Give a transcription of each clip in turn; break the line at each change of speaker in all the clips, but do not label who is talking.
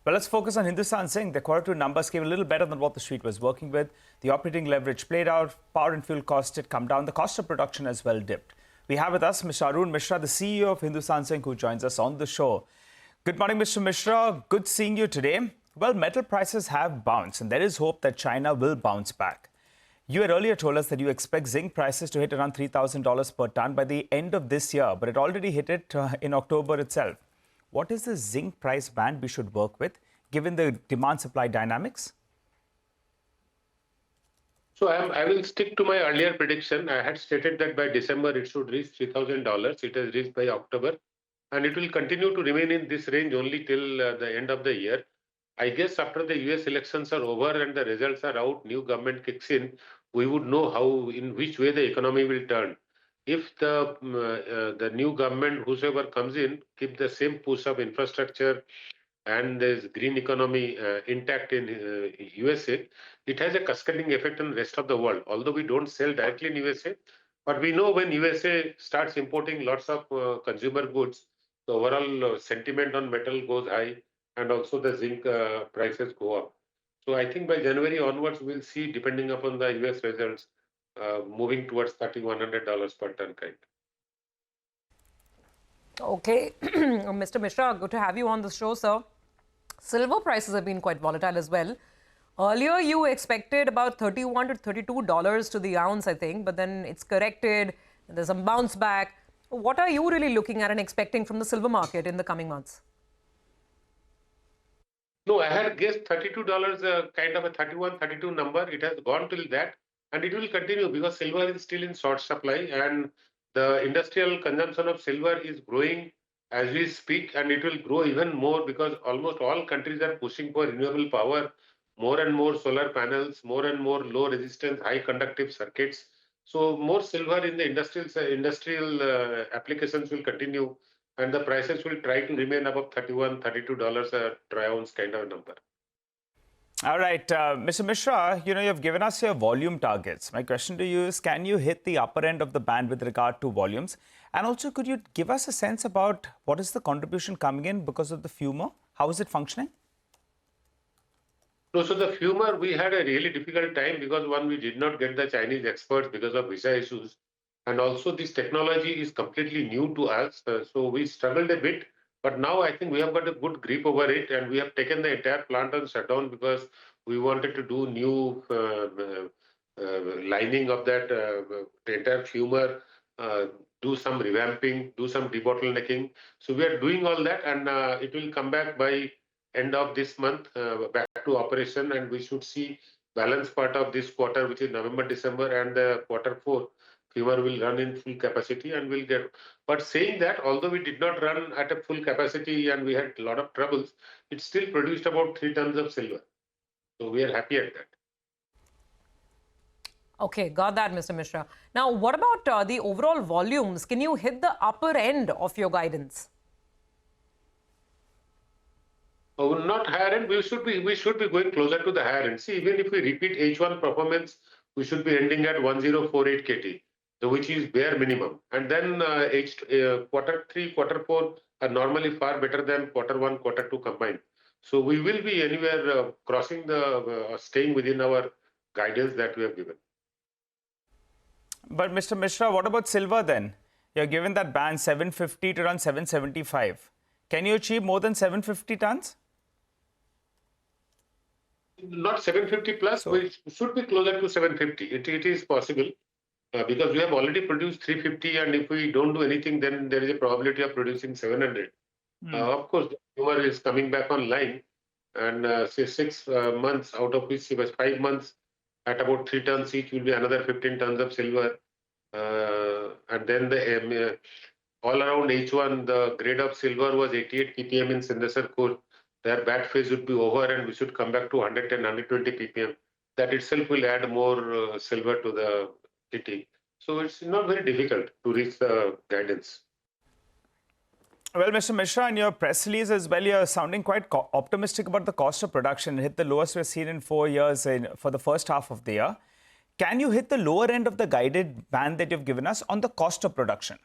Well, let's focus on Hindustan Zinc. The quarter two numbers came a little better than what the street was working with. The operating leverage played out. Power and fuel costs did come down. The cost of production as well dipped. We have with us Mr. Arun Misra, the CEO of Hindustan Zinc, who joins us on the show. Good morning, Mr. Misra. Good seeing you today. Well, metal prices have bounced, and there is hope that China will bounce back. You had earlier told us that you expect zinc prices to hit around $3,000 per ton by the end of this year, but it already hit it in October itself. What is the zinc price band we should work with, given the demand-supply dynamics?
So I will stick to my earlier prediction. I had stated that by December it should reach $3,000. It has reached by October, and it will continue to remain in this range only till the end of the year. I guess after the US elections are over and the results are out, new government kicks in, we would know in which way the economy will turn. If the new government, whosoever comes in, keep the same push of infrastructure and there's green economy intact in USA, it has a cascading effect on the rest of the world. Although we don't sell directly in USA, but we know when USA starts importing lots of consumer goods, the overall sentiment on metal goes high, and also the zinc prices go up. So I think by January onwards, we'll see, depending upon the US results, moving towards $3,100 per ton kind.
Okay, Mr. Misra, good to have you on the show, sir. Silver prices have been quite volatile as well. Earlier, you expected about $31 to $32 to the ounce, I think, but then it's corrected. There's some bounce back. What are you really looking at and expecting from the silver market in the coming months?
No, I had guessed $32, kind of a 31, 32 number. It has gone till that, and it will continue because silver is still in short supply, and the industrial consumption of silver is growing as we speak, and it will grow even more because almost all countries are pushing for renewable power, more and more solar panels, more and more low resistance, high conductive circuits. So more silver in the industrial applications will continue, and the prices will try to remain above $31, $32 a troy ounce kind of number.
All right, Mr. Misra, you've given us your volume targets. My question to you is, can you hit the upper end of the band with regard to volumes? And also, could you give us a sense about what is the contribution coming in because of the fumer? How is it functioning?
No, so the fumer, we had a really difficult time because one, we did not get the Chinese experts because of visa issues. And also this technology is completely new to us. So we struggled a bit. But now I think we have got a good grip over it, and we have taken the entire plant on shutdown because we wanted to do new lining of that the entire fumer, do some revamping, do some debottlenecking. So we are doing all that, and it will come back by end of this month back to operation, and we should see balance part of this quarter, which is November, December, and quarter four. Fumer will run in full capacity and will get. But saying that, although we did not run at a full capacity and we had a lot of troubles, it still produced about 3 tons of silver. So we are happy at that.
Okay, got that, Mr. Misra. Now, what about the overall volumes? Can you hit the upper end of your guidance?
Oh, not higher end. We should be going closer to the higher end. See, even if we repeat H1 performance, we should be ending at 1048 KT. So which is bare minimum. And then quarter 3, quarter 4 are normally far better than quarter 1, quarter 2 combined. So we will be anywhere crossing staying within our guidance that we have given.
But Mr. Misra, what about silver then? You're given that band 750 to around 775. Can you achieve more than 750 tons?
Not 750 plus, so we should be closer to 750. It is possible. Because we have already produced 350, and if we don't do anything, then there is a probability of producing 700. Of course, the fumer is coming back online, and say 6 months, out of which 5 months at about 3 tons each will be another 15 tons of silver. And then the all around H1, the grade of silver was 88 ppm in Sindesar core. Their bad phase would be over, and we should come back to 110, 120 ppm. That itself will add more silver to the kitty. So it's not very difficult to reach the guidance.
Well, Mr. Misra, in your press release as well, you're sounding quite optimistic about the cost of production. It hit the lowest we've seen in 4 years for the first half of the year. Can you hit the lower end of the guided band that you've given us on the cost of production?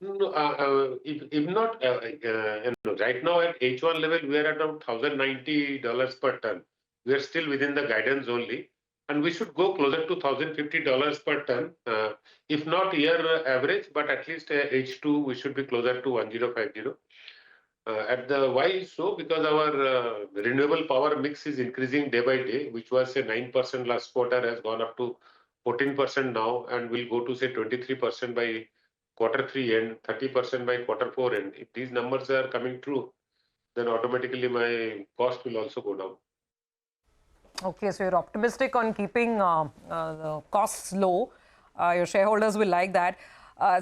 No, if not, right now at H1 level, we are at around $1,090 per ton. We are still within the guidance only, and we should go closer to $1,050 per ton. If not year average, but at least H2, we should be closer to 1050. At the why so? Because our renewable power mix is increasing day by day, which was say 9% last quarter, has gone up to 14% now, and will go to say 23% by quarter three and 30% by quarter four. And if these numbers are coming true, then automatically my cost will also go down.
Okay, so you're optimistic on keeping the costs low. Your shareholders will like that.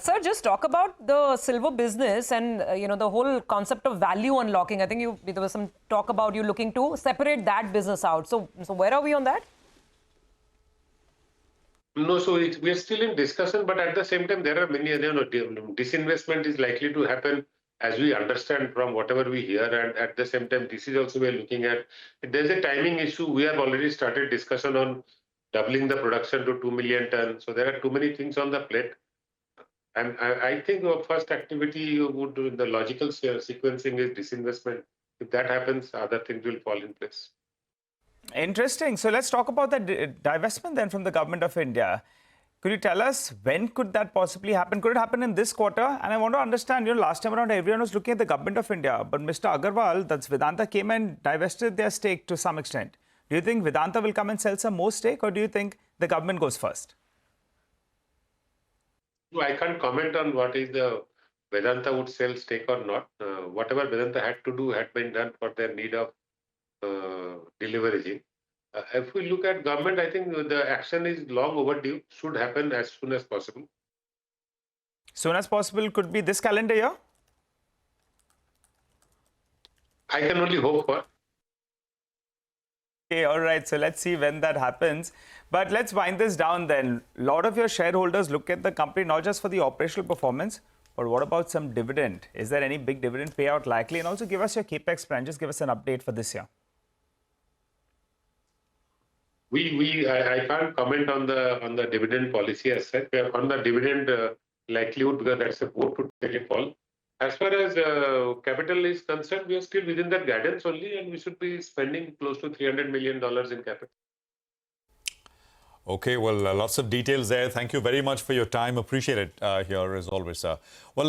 Sir, just talk about the silver business and the whole concept of value unlocking. I think there was some talk about you looking to separate that business out. So where are we on that?
No, so we are still in discussion, but at the same time, there are many other, disinvestment is likely to happen as we understand from whatever we hear. And at the same time, this is also we are looking at. There's a timing issue. We have already started discussion on doubling the production to 2 million tons. So there are too many things on the plate. And I think our first activity would do the logical sequencing is disinvestment. If that happens, other things will fall in place.
Interesting. So let's talk about the divestment then from the government of India. Could you tell us when could that possibly happen? Could it happen in this quarter? And I want to understand, last time around everyone was looking at the government of India, but Mr. Agarwal, that's Vedanta, came and divested their stake to some extent. Do you think Vedanta will come and sell some more stake, or do you think the government goes first?
No, I can't comment on what is the Vedanta would sell stake or not. Whatever Vedanta had to do had been done for their need of deleveraging. If we look at government, I think the action is long overdue, should happen as soon as possible.
Soon as possible could be this calendar year?
I can only hope for.
Okay, all right. So let's see when that happens. But let's wind this down then. A lot of your shareholders look at the company not just for the operational performance, but what about some dividend? Is there any big dividend payout likely? And also give us your capex plan. Just give us an update for this year.
I can't comment on the dividend policy as such. On the dividend likelihood, because that's a board to take a call. As far as capital is concerned, we are still within that guidance only, and we should be spending close to $300 million in capital.
Okay, well, lots of details there. Thank you very much for your time. Appreciate it here as always, sir. Well.